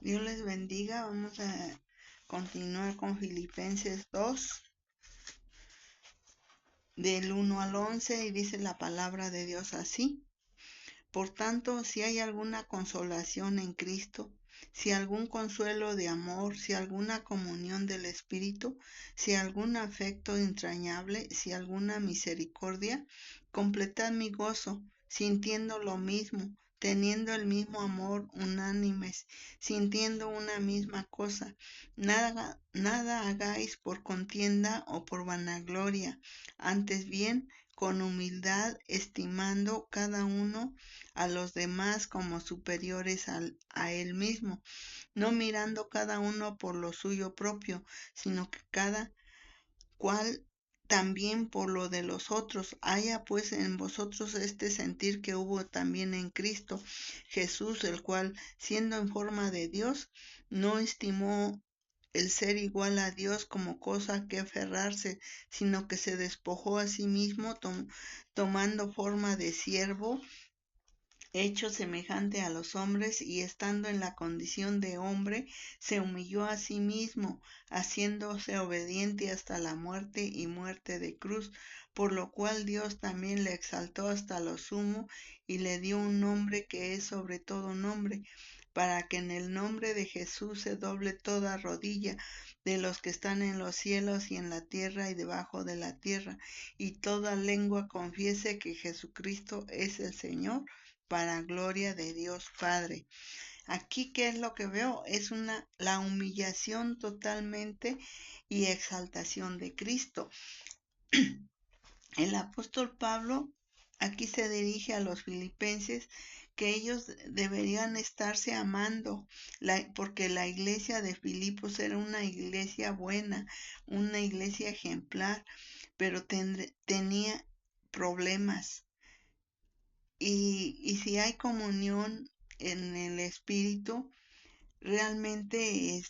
Dios les bendiga. Vamos a continuar con Filipenses 2, del 1 al 11, y dice la palabra de Dios así. Por tanto, si hay alguna consolación en Cristo, si algún consuelo de amor, si alguna comunión del Espíritu, si algún afecto entrañable, si alguna misericordia, completad mi gozo, sintiendo lo mismo, teniendo el mismo amor, unánimes, sintiendo una misma cosa. Nada hagáis por contienda o por vanagloria, antes bien con humildad, estimando cada uno a los demás como superiores a él mismo, no mirando cada uno por lo suyo propio, sino que cada cual también por lo de los otros. Haya pues en vosotros este sentir que hubo también en Cristo Jesús, el cual, siendo en forma de Dios, no estimó el ser igual a Dios como cosa que aferrarse, sino que se despojó a sí mismo, tomando forma de siervo, hecho semejante a los hombres, y estando en la condición de hombre, se humilló a sí mismo, haciéndose obediente hasta la muerte y muerte de cruz, por lo cual Dios también le exaltó hasta lo sumo y le dio un nombre que es sobre todo nombre, para que en el nombre de Jesús se doble toda rodilla de los que están en los cielos y en la tierra y debajo de la tierra, y toda lengua confiese que Jesucristo es el Señor, para gloria de Dios Padre. Aquí, ¿qué es lo que veo? Es la humillación totalmente y exaltación de Cristo. El apóstol Pablo aquí se dirige a los filipenses que ellos deberían estarse amando, porque la iglesia de Filipos era una iglesia buena, una iglesia ejemplar, pero tenía problemas. Y si hay comunión en el espíritu, realmente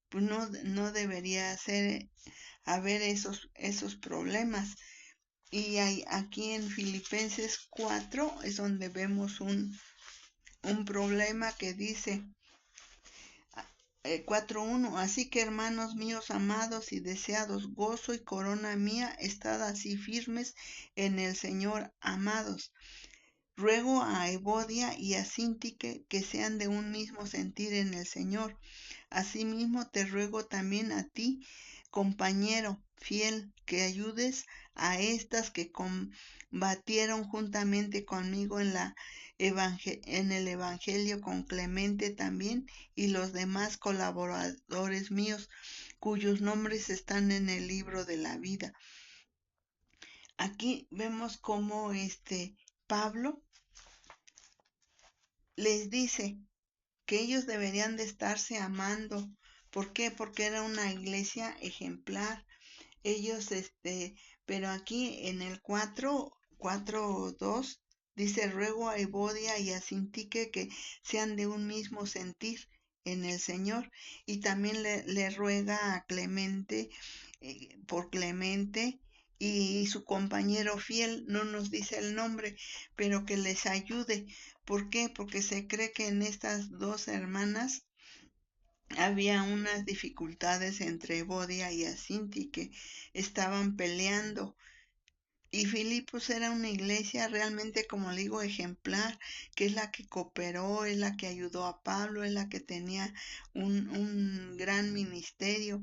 pues no debería haber esos problemas. Y aquí en Filipenses 4 es donde vemos un problema que dice 4:1. Así que, hermanos míos amados y deseados, gozo y corona mía, estad así firmes en el Señor, amados. Ruego a Evodia y a Síntique que sean de un mismo sentir en el Señor. Asimismo te ruego también a ti, compañero fiel, que ayudes a estas que combatieron juntamente conmigo en el Evangelio, con Clemente también y los demás colaboradores míos, cuyos nombres están en el libro de la vida. Aquí vemos cómo Pablo les dice que ellos deberían de estarse amando. ¿Por qué? Porque era una iglesia ejemplar. Ellos, pero aquí en el 4:2 dice, ruego a Evodia y a Sintique que sean de un mismo sentir en el Señor. Y también le ruega a Clemente, por Clemente y su compañero fiel, no nos dice el nombre, pero que les ayude. ¿Por qué? Porque se cree que en estas dos hermanas había unas dificultades entre Evodia y Asinti, que estaban peleando. Y Filipos era una iglesia realmente, como le digo, ejemplar, que es la que cooperó, es la que ayudó a Pablo, es la que tenía un gran ministerio,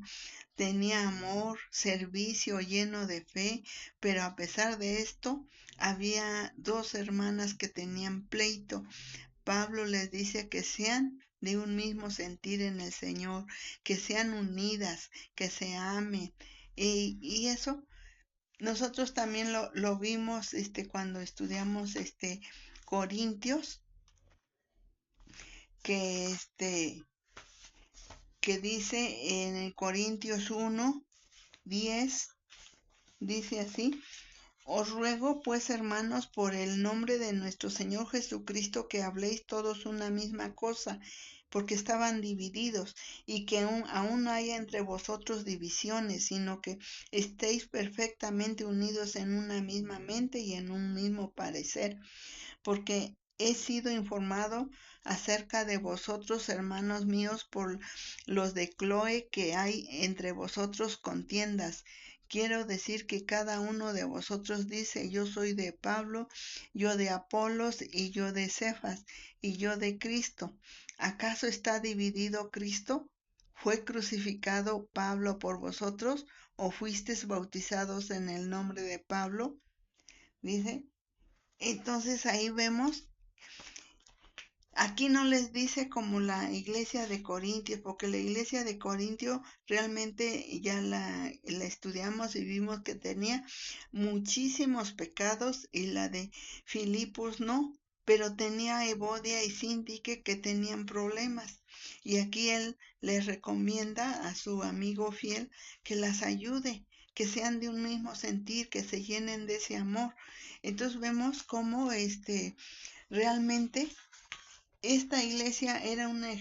tenía amor, servicio, lleno de fe, pero a pesar de esto, había dos hermanas que tenían pleito. Pablo les dice que sean de un mismo sentir en el Señor, que sean unidas, que se amen. Y eso nosotros también lo vimos cuando estudiamos Corintios, que que dice en el Corintios 1:10, dice así: os ruego, pues, hermanos, por el nombre de nuestro Señor Jesucristo, que habléis todos una misma cosa, porque estaban divididos, y que aún no haya entre vosotros divisiones, sino que estéis perfectamente unidos en una misma mente y en un mismo parecer, porque he sido informado acerca de vosotros, hermanos míos, por los de Cloe, que hay entre vosotros contiendas. Quiero decir que cada uno de vosotros dice, yo soy de Pablo, yo de Apolos, y yo de Cefas, y yo de Cristo. ¿Acaso está dividido Cristo? ¿Fue crucificado Pablo por vosotros? ¿O fuisteis bautizados en el nombre de Pablo? Dice. Entonces ahí vemos, aquí no les dice como la iglesia de Corintios, porque la iglesia de Corintios realmente ya la estudiamos y vimos que tenía muchísimos pecados, y la de Filipos no, pero tenía Evodia y Síntique que tenían problemas. Y aquí él les recomienda a su amigo fiel que las ayude, que sean de un mismo sentir, que se llenen de ese amor. Entonces vemos cómo realmente esta iglesia era una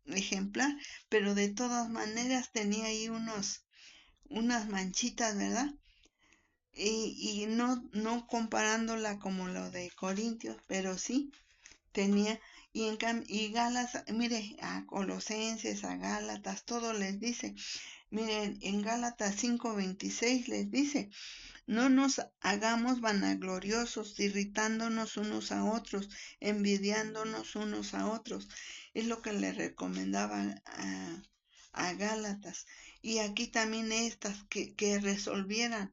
ejemplar, pero de todas maneras tenía ahí unas manchitas, ¿verdad? Y no comparándola como lo de Corintios, pero sí tenía, y Gálatas, mire, a Colosenses, a Gálatas, todo les dice. Miren, en Gálatas 5:26 les dice, no nos hagamos vanagloriosos, irritándonos unos a otros, envidiándonos unos a otros. Es lo que le recomendaba a Gálatas. Y aquí también estas, que resolvieran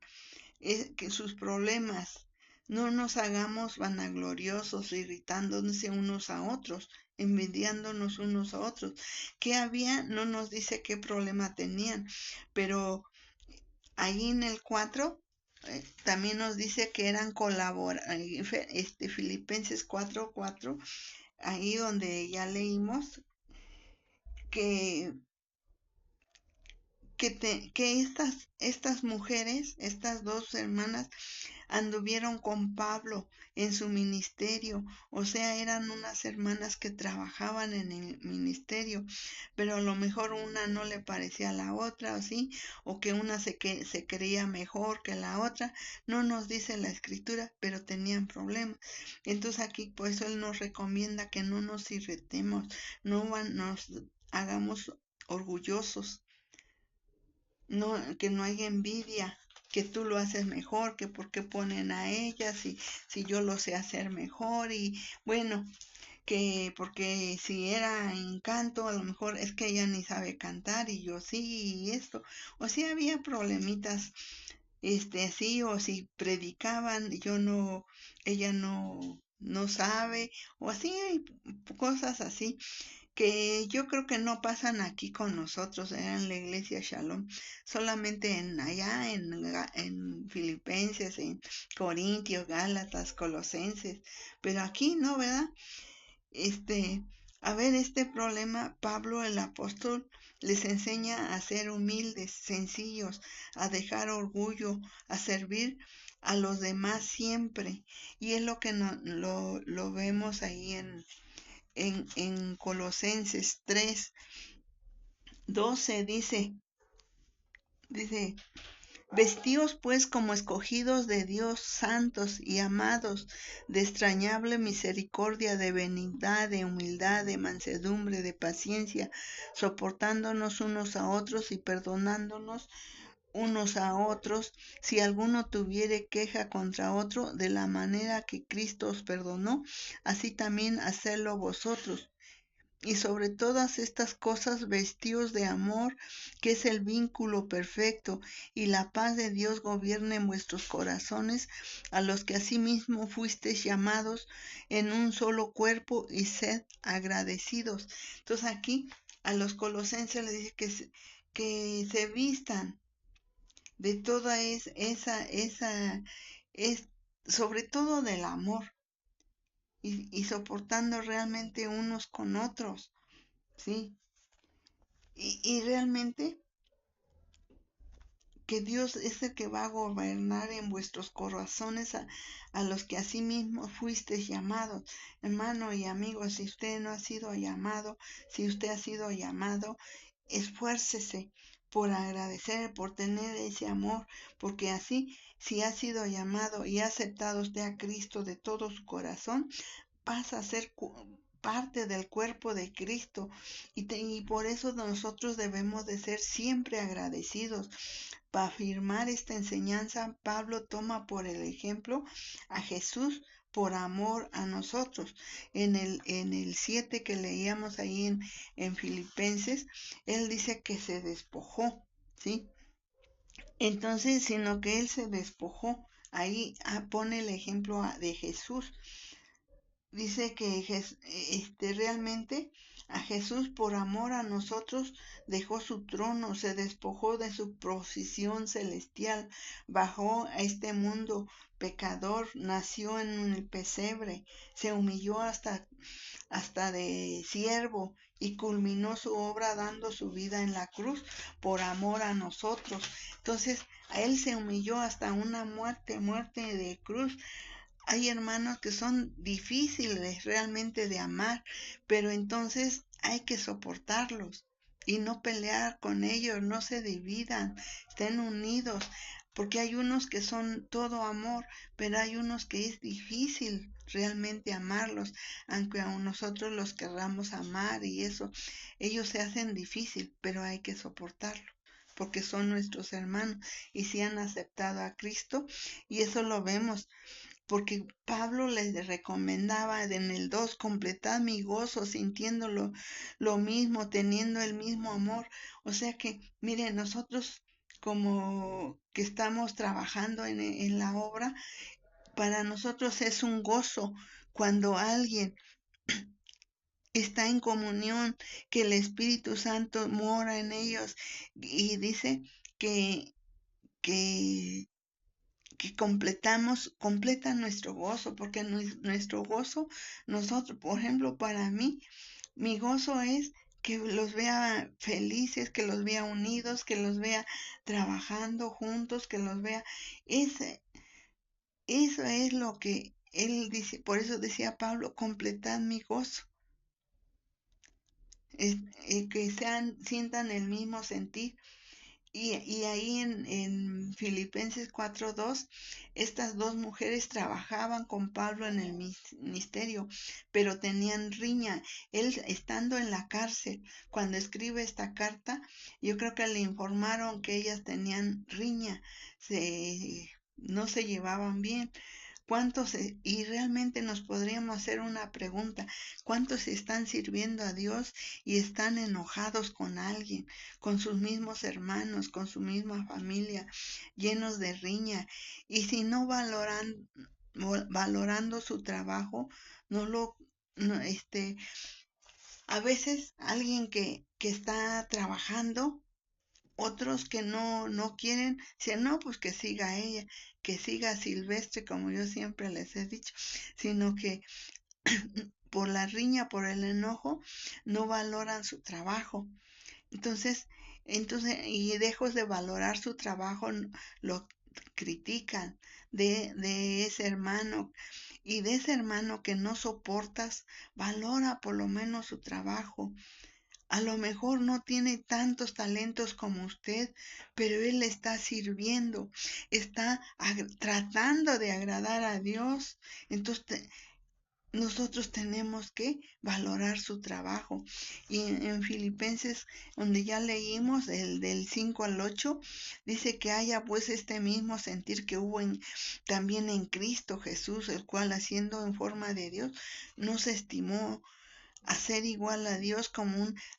que sus problemas. No nos hagamos vanagloriosos, irritándonos unos a otros, envidiándonos unos a otros. ¿Qué había? No nos dice qué problema tenían, pero ahí en el 4 también nos dice que eran Filipenses 4:4, ahí donde ya leímos que, que estas mujeres, estas dos hermanas, anduvieron con Pablo en su ministerio, o sea, eran unas hermanas que trabajaban en el ministerio, pero a lo mejor una no le parecía a la otra, o sí, o que una se creía mejor que la otra, no nos dice la escritura, pero tenían problemas. Entonces aquí, pues él nos recomienda que no nos irritemos, no nos hagamos orgullosos, no, que no haya envidia, que tú lo haces mejor, que por qué ponen a ella, si yo lo sé hacer mejor, y bueno, que porque si era en canto, a lo mejor es que ella ni sabe cantar y yo sí, y esto, o si había problemitas, así, o si predicaban, yo no, ella no sabe, o así, hay cosas así que yo creo que no pasan aquí con nosotros, en la iglesia Shalom, solamente allá en Filipenses, en Corintios, Gálatas, Colosenses, pero aquí no, ¿verdad? Este, a ver, este problema, Pablo el apóstol les enseña a ser humildes, sencillos, a dejar orgullo, a servir a los demás siempre, y es lo que lo vemos ahí en Colosenses 3:12 dice, vestíos pues como escogidos de Dios, santos y amados, de extrañable misericordia, de benignidad, de humildad, de mansedumbre, de paciencia, soportándonos unos a otros y perdonándonos unos a otros, si alguno tuviere queja contra otro, de la manera que Cristo os perdonó, así también hacedlo vosotros. Y sobre todas estas cosas vestíos de amor, que es el vínculo perfecto, y la paz de Dios gobierne en vuestros corazones, a los que asimismo fuisteis llamados en un solo cuerpo, y sed agradecidos. Entonces aquí a los colosenses les dice que se vistan de toda es sobre todo del amor, y soportando realmente unos con otros, ¿sí? Y realmente que Dios es el que va a gobernar en vuestros corazones, a los que asimismo fuisteis llamados. Hermano y amigo, si usted no ha sido llamado, si usted ha sido llamado, esfuércese por agradecer, por tener ese amor, porque así, si ha sido llamado y ha aceptado usted a Cristo de todo su corazón, pasa a ser parte del cuerpo de Cristo y por eso nosotros debemos de ser siempre agradecidos. Para afirmar esta enseñanza, Pablo toma por el ejemplo a Jesús por amor a nosotros. En el 7 que leíamos ahí en Filipenses, él dice que se despojó, ¿sí? Entonces, sino que él se despojó. Ahí pone el ejemplo de Jesús. Dice que realmente a Jesús por amor a nosotros dejó su trono, se despojó de su posición celestial, bajó a este mundo pecador, nació en un pesebre, se humilló hasta de siervo y culminó su obra dando su vida en la cruz por amor a nosotros. Entonces, a él se humilló hasta una muerte de cruz. Hay hermanos que son difíciles realmente de amar, pero entonces hay que soportarlos y no pelear con ellos, no se dividan, estén unidos, porque hay unos que son todo amor, pero hay unos que es difícil realmente amarlos, aunque a nosotros los querramos amar y eso, ellos se hacen difícil, pero hay que soportarlo porque son nuestros hermanos y si han aceptado a Cristo, y eso lo vemos porque Pablo les recomendaba en el 2, completad mi gozo, sintiéndolo lo mismo, teniendo el mismo amor. O sea que, miren, nosotros como que estamos trabajando en la obra, para nosotros es un gozo cuando alguien está en comunión, que el Espíritu Santo mora en ellos y dice que, que completa nuestro gozo, porque nuestro gozo, nosotros, por ejemplo, para mí, mi gozo es que los vea felices, que los vea unidos, que los vea trabajando juntos, que los vea. Eso es lo que él dice, por eso decía Pablo, completad mi gozo. Que sientan el mismo sentir. Y ahí en Filipenses 4:2, estas dos mujeres trabajaban con Pablo en el ministerio, pero tenían riña. Él estando en la cárcel, cuando escribe esta carta, yo creo que le informaron que ellas tenían riña, no se llevaban bien. Y realmente nos podríamos hacer una pregunta, ¿cuántos están sirviendo a Dios y están enojados con alguien, con sus mismos hermanos, con su misma familia, llenos de riña? Y si no valorando su trabajo, no lo, no, a veces alguien que está trabajando, otros que no quieren, dicen, no, pues que siga ella, que siga Silvestre, como yo siempre les he dicho, sino que por la riña, por el enojo, no valoran su trabajo. Entonces, y lejos de valorar su trabajo, lo critican de ese hermano. Y de ese hermano que no soportas, valora por lo menos su trabajo. A lo mejor no tiene tantos talentos como usted, pero él está sirviendo, está tratando de agradar a Dios. Entonces, nosotros tenemos que valorar su trabajo. Y en Filipenses, donde ya leímos del 5 al 8, dice que haya pues este mismo sentir que hubo también en Cristo Jesús, el cual haciendo en forma de Dios, no se estimó a ser igual a Dios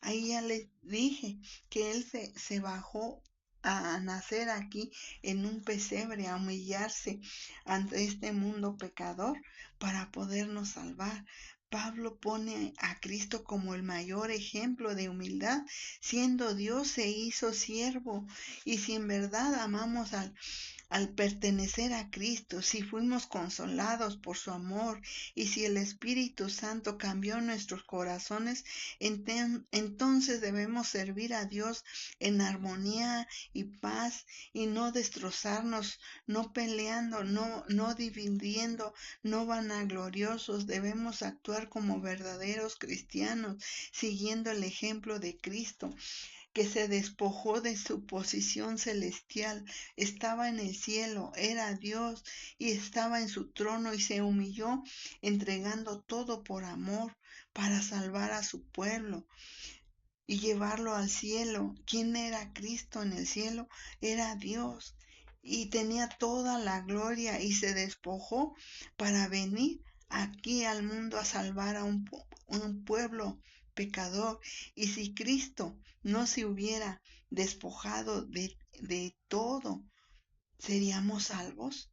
ahí ya les dije que él se bajó a nacer aquí en un pesebre, a humillarse ante este mundo pecador para podernos salvar. Pablo pone a Cristo como el mayor ejemplo de humildad, siendo Dios se hizo siervo. Y si en verdad amamos al pertenecer a Cristo, si fuimos consolados por su amor y si el Espíritu Santo cambió nuestros corazones, entonces debemos servir a Dios en armonía y paz y no destrozarnos, no peleando, no dividiendo, no vanagloriosos. Debemos actuar como verdaderos cristianos, siguiendo el ejemplo de Cristo, que se despojó de su posición celestial, estaba en el cielo, era Dios y estaba en su trono y se humilló entregando todo por amor, para salvar a su pueblo y llevarlo al cielo. ¿Quién era Cristo en el cielo? Era Dios y tenía toda la gloria y se despojó para venir aquí al mundo a salvar a un pueblo pecador. Y si Cristo no se hubiera despojado de todo, ¿seríamos salvos?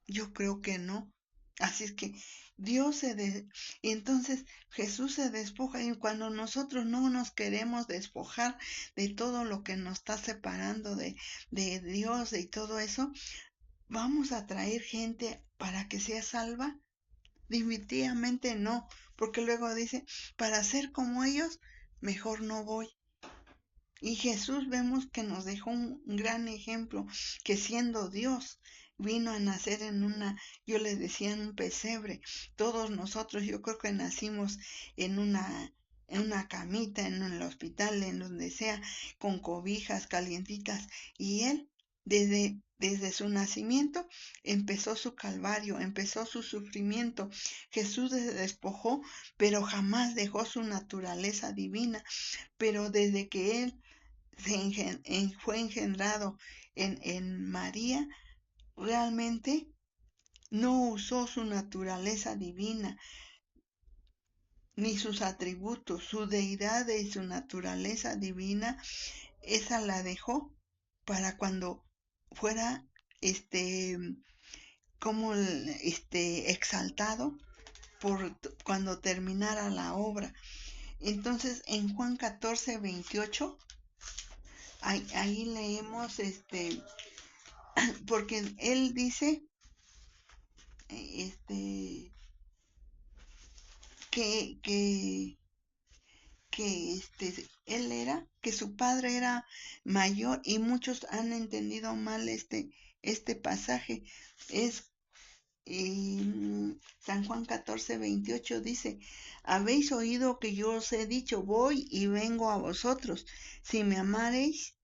Yo creo que no. Así es que y entonces Jesús se despoja, y cuando nosotros no nos queremos despojar de todo lo que nos está separando de Dios y todo eso, ¿vamos a traer gente para que sea salva? Definitivamente no, porque luego dice, para ser como ellos, mejor no voy. Y Jesús vemos que nos dejó un gran ejemplo, que siendo Dios vino a nacer yo les decía, en un pesebre. Todos nosotros, yo creo que nacimos en una camita, en el hospital, en donde sea, con cobijas calientitas. Y Él, desde su nacimiento, empezó su calvario, empezó su sufrimiento. Jesús se despojó, pero jamás dejó su naturaleza divina. Pero desde que Él fue engendrado en María, realmente no usó su naturaleza divina, ni sus atributos, su deidad y su naturaleza divina, esa la dejó para cuando fuera como exaltado cuando terminara la obra. Entonces en Juan 14:28 ahí leemos porque él dice este que que que su padre era mayor, y muchos han entendido mal este pasaje. Es San Juan 14:28 dice: habéis oído que yo os he dicho, voy y vengo a vosotros. Si me amareis,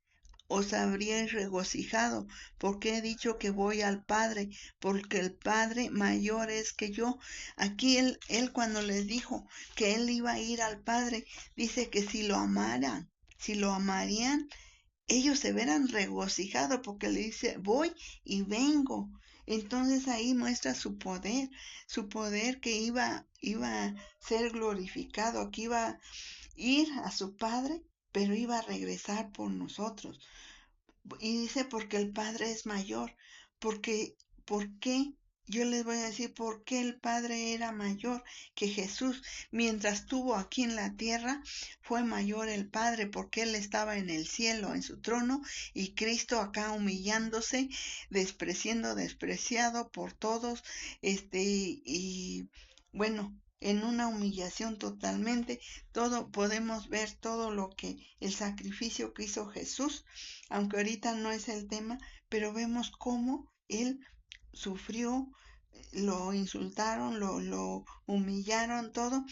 os habríais regocijado, porque he dicho que voy al Padre, porque el Padre mayor es que yo. Aquí él cuando les dijo que él iba a ir al Padre, dice que si lo amarían, ellos se verán regocijados, porque le dice, voy y vengo. Entonces ahí muestra su poder que iba a ser glorificado, que iba a ir a su Padre, pero iba a regresar por nosotros. Y dice, porque el Padre es mayor. ¿Por qué? Yo les voy a decir por qué el Padre era mayor que Jesús. Mientras estuvo aquí en la tierra, fue mayor el Padre, porque Él estaba en el cielo, en su trono, y Cristo acá humillándose, despreciado por todos, y bueno, en una humillación totalmente. Podemos ver todo lo que el sacrificio que hizo Jesús, aunque ahorita no es el tema, pero vemos cómo Él sufrió, lo insultaron, lo humillaron, todo,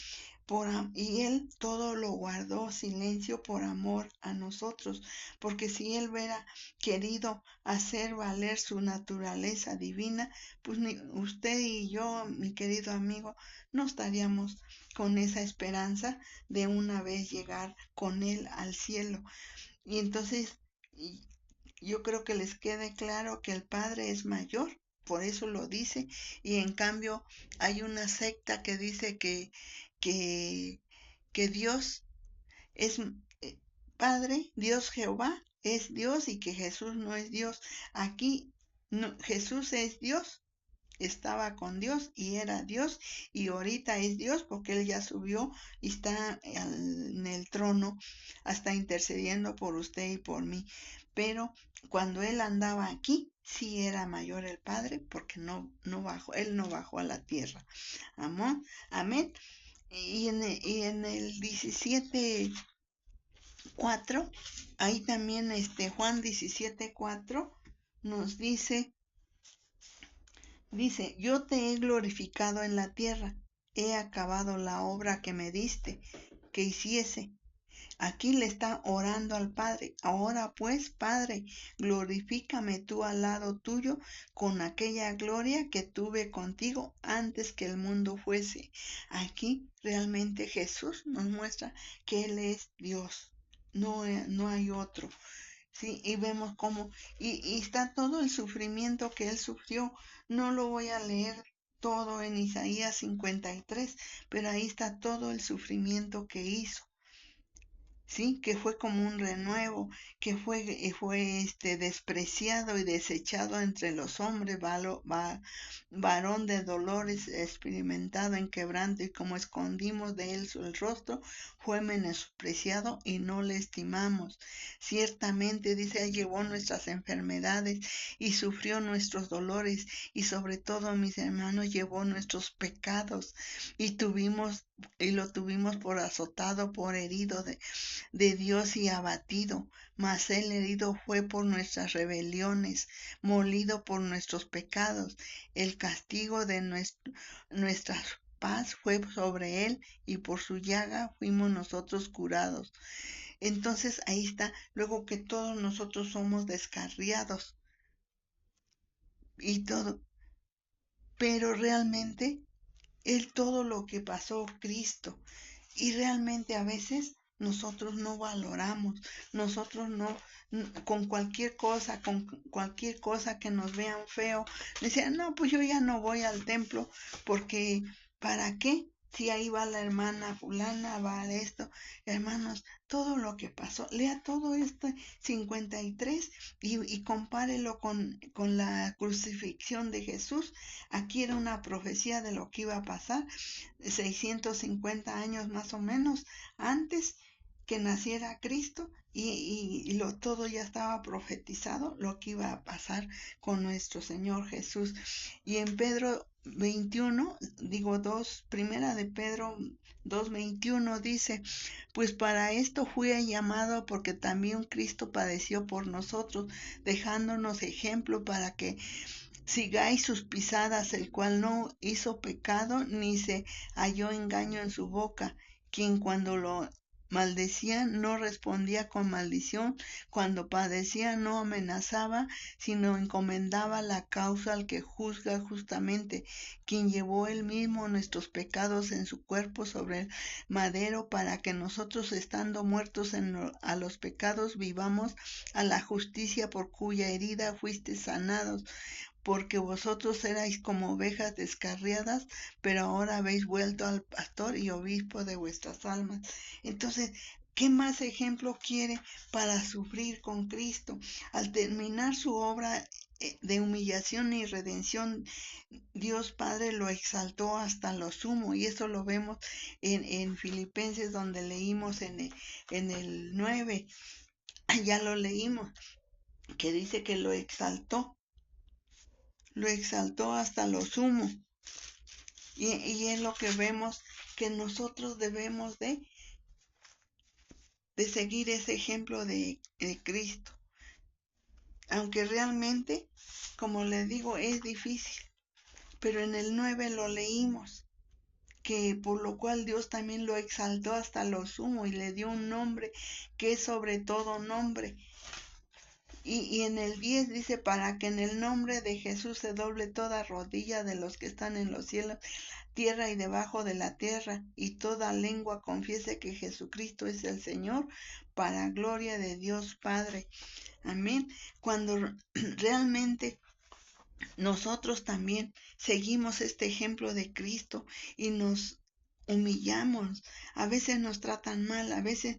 y Él todo lo guardó silencio por amor a nosotros, porque si Él hubiera querido hacer valer su naturaleza divina, pues ni usted y yo, mi querido amigo, no estaríamos con esa esperanza de una vez llegar con Él al cielo. Y entonces yo creo que les quede claro que el Padre es mayor, por eso lo dice. Y en cambio hay una secta que dice que, que Dios es Padre, Dios Jehová es Dios, y que Jesús no es Dios. Aquí no, Jesús es Dios, estaba con Dios y era Dios, y ahorita es Dios porque Él ya subió y está en el trono, hasta intercediendo por usted y por mí. Pero cuando Él andaba aquí, sí era mayor el Padre, porque no bajó, Él no bajó a la tierra. Amén. Amén. Y en el 17:4, ahí también Juan 17:4 nos dice, yo te he glorificado en la tierra, he acabado la obra que me diste que hiciese. Aquí le está orando al Padre. Ahora pues, Padre, glorifícame tú al lado tuyo con aquella gloria que tuve contigo antes que el mundo fuese. Aquí realmente Jesús nos muestra que Él es Dios. No hay otro. Sí, y vemos cómo, y está todo el sufrimiento que Él sufrió. No lo voy a leer todo en Isaías 53, pero ahí está todo el sufrimiento que hizo. Sí, que fue como un renuevo, que fue despreciado y desechado entre los hombres, varón de dolores, experimentado en quebranto, y como escondimos de él el rostro, fue menospreciado y no le estimamos. Ciertamente, dice, él llevó nuestras enfermedades y sufrió nuestros dolores, y sobre todo, mis hermanos, llevó nuestros pecados, y lo tuvimos por azotado, por herido de Dios y abatido, mas él herido fue por nuestras rebeliones, molido por nuestros pecados. El castigo de nuestra paz fue sobre él, y por su llaga fuimos nosotros curados. Entonces ahí está, luego que todos nosotros somos descarriados y todo, pero realmente él todo lo que pasó Cristo. Y realmente a veces nosotros no valoramos, nosotros no, con cualquier cosa que nos vean feo, decían, no, pues yo ya no voy al templo, porque ¿para qué? Si ahí va la hermana fulana, va esto, hermanos, todo lo que pasó, lea todo esto 53 y compárelo con la crucifixión de Jesús. Aquí era una profecía de lo que iba a pasar 650 años más o menos antes que naciera Cristo, y todo ya estaba profetizado lo que iba a pasar con nuestro Señor Jesús. Y en Pedro 21, digo 2, primera de Pedro 2:21 dice, pues para esto fui llamado, porque también Cristo padeció por nosotros, dejándonos ejemplo para que sigáis sus pisadas, el cual no hizo pecado, ni se halló engaño en su boca, quien cuando lo maldecía no respondía con maldición, cuando padecía no amenazaba, sino encomendaba la causa al que juzga justamente, quien llevó él mismo nuestros pecados en su cuerpo sobre el madero, para que nosotros, estando muertos a los pecados, vivamos a la justicia, por cuya herida fuiste sanados, porque vosotros erais como ovejas descarriadas, pero ahora habéis vuelto al pastor y obispo de vuestras almas. Entonces, ¿qué más ejemplo quiere para sufrir con Cristo? Al terminar su obra de humillación y redención, Dios Padre lo exaltó hasta lo sumo, y eso lo vemos en Filipenses, donde leímos en el 9, ya lo leímos, que dice que lo exaltó hasta lo sumo. Y es lo que vemos, que nosotros debemos de seguir ese ejemplo de Cristo. Aunque realmente, como les digo, es difícil. Pero en el 9 lo leímos, que por lo cual Dios también lo exaltó hasta lo sumo y le dio un nombre que es sobre todo nombre. Y en el 10 dice, para que en el nombre de Jesús se doble toda rodilla de los que están en los cielos, tierra y debajo de la tierra, y toda lengua confiese que Jesucristo es el Señor, para gloria de Dios Padre. Amén. Cuando realmente nosotros también seguimos este ejemplo de Cristo y nos humillamos, a veces nos tratan mal, a veces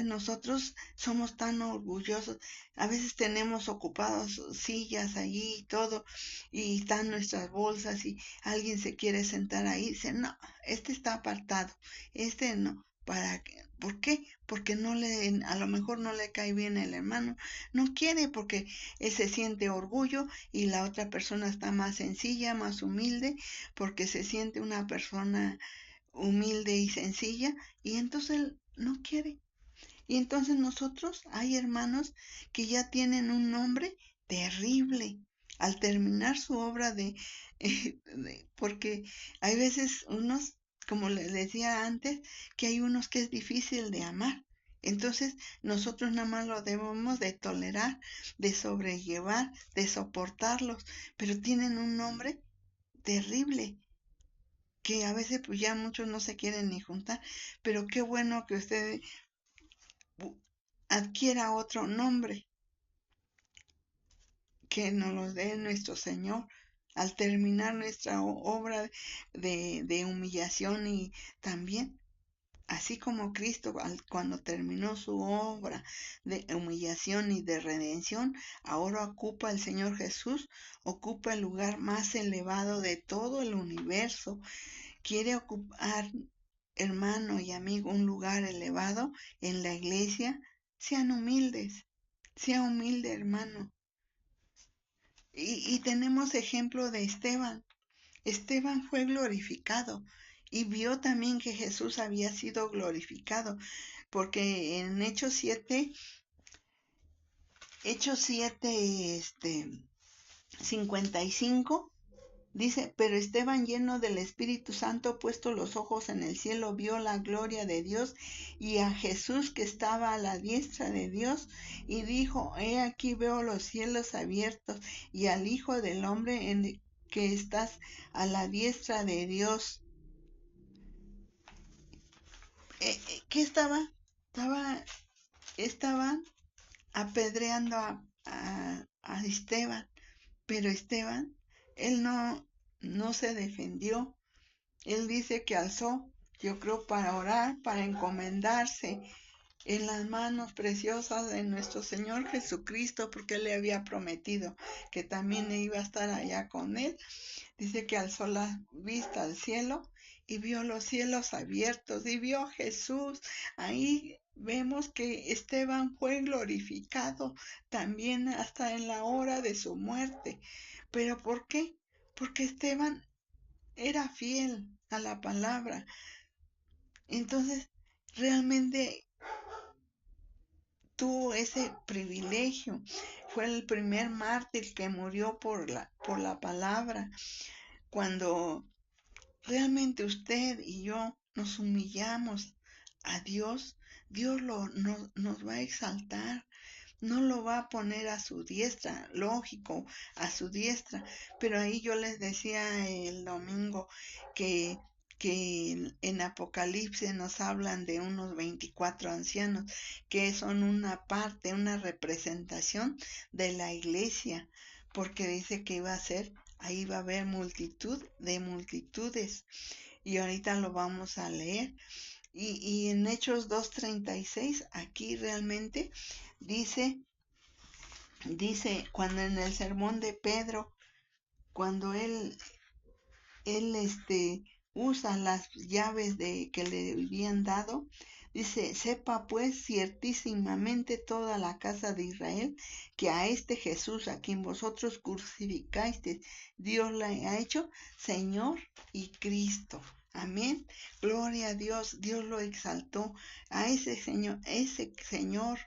nosotros somos tan orgullosos, a veces tenemos ocupados sillas allí y todo, y están nuestras bolsas y alguien se quiere sentar ahí, dice, no, este está apartado, este no. ¿Por qué? Porque a lo mejor no le cae bien el hermano, no quiere, porque él se siente orgullo, y la otra persona está más sencilla, más humilde, porque se siente una persona humilde y sencilla, y entonces él no quiere. Y entonces nosotros, hay hermanos que ya tienen un nombre terrible al terminar su obra porque hay veces unos, como les decía antes, que hay unos que es difícil de amar. Entonces nosotros nada más lo debemos de tolerar, de sobrellevar, de soportarlos, pero tienen un nombre terrible que a veces pues ya muchos no se quieren ni juntar, pero qué bueno que usted adquiera otro nombre que nos lo dé nuestro Señor al terminar nuestra obra de humillación, y también así como Cristo cuando terminó su obra de humillación y de redención, ahora ocupa el Señor Jesús, ocupa el lugar más elevado de todo el universo. Quiere ocupar, hermano y amigo, un lugar elevado en la iglesia. Sean humildes, sea humilde, hermano. Y tenemos ejemplo de Esteban. Esteban fue glorificado y vio también que Jesús había sido glorificado, porque en Hechos 7, 55, dice: pero Esteban, lleno del Espíritu Santo, puesto los ojos en el cielo, vio la gloria de Dios y a Jesús que estaba a la diestra de Dios, y dijo: he aquí veo los cielos abiertos y al Hijo del Hombre que estás a la diestra de Dios. ¿Qué estaba? Estaban apedreando a Esteban, pero Esteban, él no se defendió. Él dice que alzó, yo creo, para orar, para encomendarse en las manos preciosas de nuestro Señor Jesucristo, porque Él le había prometido que también iba a estar allá con Él. Dice que alzó la vista al cielo y vio los cielos abiertos y vio a Jesús. Ahí vemos que Esteban fue glorificado también hasta en la hora de su muerte. ¿Pero por qué? Porque Esteban era fiel a la palabra. Entonces, realmente tuvo ese privilegio. Fue el primer mártir que murió por la palabra. Cuando realmente usted y yo nos humillamos a Dios, Dios nos va a exaltar. No lo va a poner a su diestra, lógico, a su diestra. Pero ahí yo les decía el domingo que, que en Apocalipsis nos hablan de unos 24 ancianos, que son una parte, una representación de la iglesia, porque dice que iba a ser, ahí va a haber multitud de multitudes. Y ahorita lo vamos a leer. Y en Hechos 2:36, aquí realmente dice, cuando en el sermón de Pedro, cuando él usa las llaves que le habían dado, dice: sepa pues ciertísimamente toda la casa de Israel que a este Jesús, a quien vosotros crucificasteis, Dios le ha hecho Señor y Cristo. Amén. Gloria a Dios. Dios lo exaltó a ese Señor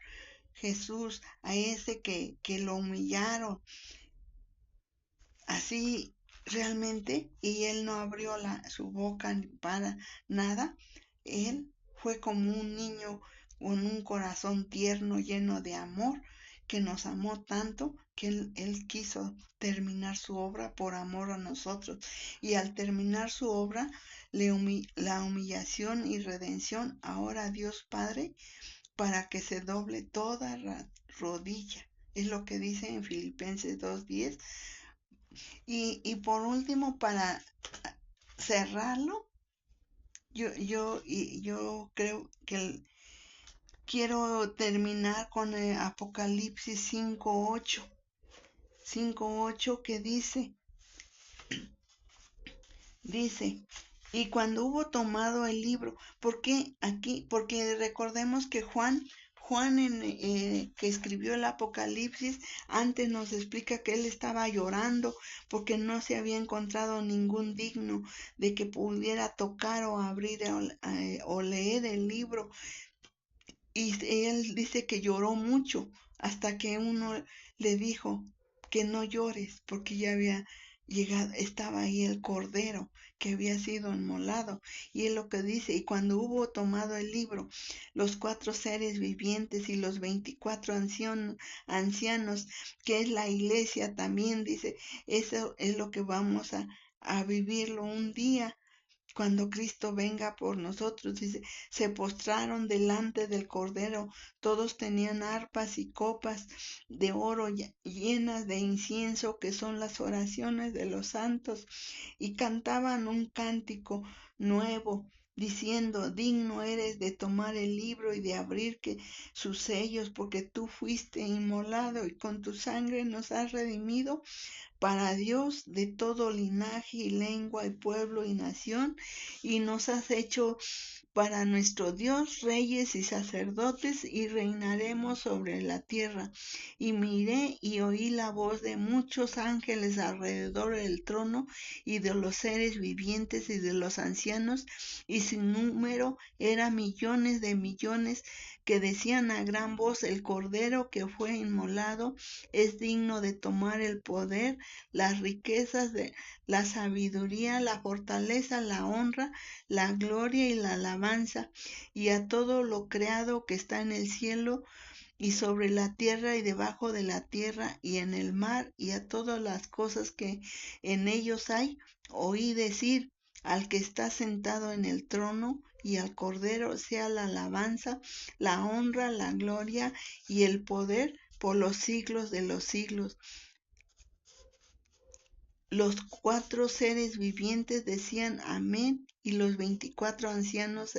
Jesús, a ese que lo humillaron así realmente, y él no abrió su boca para nada. Él fue como un niño con un corazón tierno, lleno de amor, que nos amó tanto que él quiso terminar su obra por amor a nosotros. Y al terminar su obra, la humillación y redención, ahora Dios Padre, para que se doble toda rodilla. Es lo que dice en Filipenses 2:10. Y por último, para cerrarlo, yo creo que quiero terminar con el Apocalipsis 5:8 que dice: y cuando hubo tomado el libro, ¿por qué aquí? Porque recordemos que Juan que escribió el Apocalipsis, antes nos explica que él estaba llorando porque no se había encontrado ningún digno de que pudiera tocar o abrir o leer el libro. Y él dice que lloró mucho hasta que uno le dijo que no llores porque ya había estaba ahí el cordero que había sido inmolado. Y es lo que dice, y cuando hubo tomado el libro, los 4 seres vivientes y los 24 ancianos, que es la iglesia también, dice, eso es lo que vamos a vivirlo un día cuando Cristo venga por nosotros. Dice, se postraron delante del Cordero, todos tenían arpas y copas de oro llenas de incienso, que son las oraciones de los santos, y cantaban un cántico nuevo, diciendo, digno eres de tomar el libro y de abrir sus sellos, porque tú fuiste inmolado y con tu sangre nos has redimido para Dios de todo linaje y lengua y pueblo y nación, y nos has hecho para nuestro Dios reyes y sacerdotes, y reinaremos sobre la tierra. Y miré y oí la voz de muchos ángeles alrededor del trono, y de los seres vivientes y de los ancianos, y sin número eran millones de millones, que decían a gran voz, el Cordero que fue inmolado es digno de tomar el poder, las riquezas, de la sabiduría, la fortaleza, la honra, la gloria y la alabanza, y a todo lo creado que está en el cielo y sobre la tierra y debajo de la tierra y en el mar, y a todas las cosas que en ellos hay. Oí decir, al que está sentado en el trono y al Cordero sea la alabanza, la honra, la gloria y el poder por los siglos de los siglos. Los 4 seres vivientes decían amén, y los 24 ancianos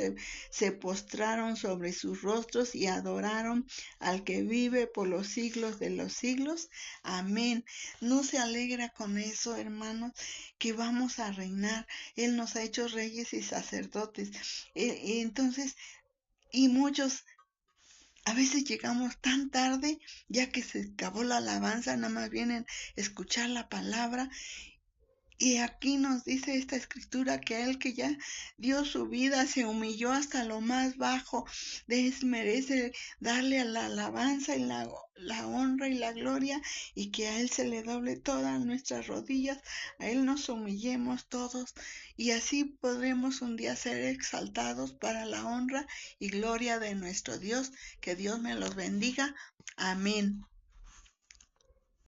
se postraron sobre sus rostros y adoraron al que vive por los siglos de los siglos. Amén. ¿No se alegra con eso, hermanos? Que vamos a reinar. Él nos ha hecho reyes y sacerdotes. Entonces, y muchos a veces llegamos tan tarde, ya que se acabó la alabanza, nada más vienen a escuchar la palabra. Y aquí nos dice esta escritura que él que ya dio su vida, se humilló hasta lo más bajo, merece darle a la alabanza y la honra y la gloria, y que a él se le doble todas nuestras rodillas, a él nos humillemos todos, y así podremos un día ser exaltados para la honra y gloria de nuestro Dios. Que Dios me los bendiga. Amén.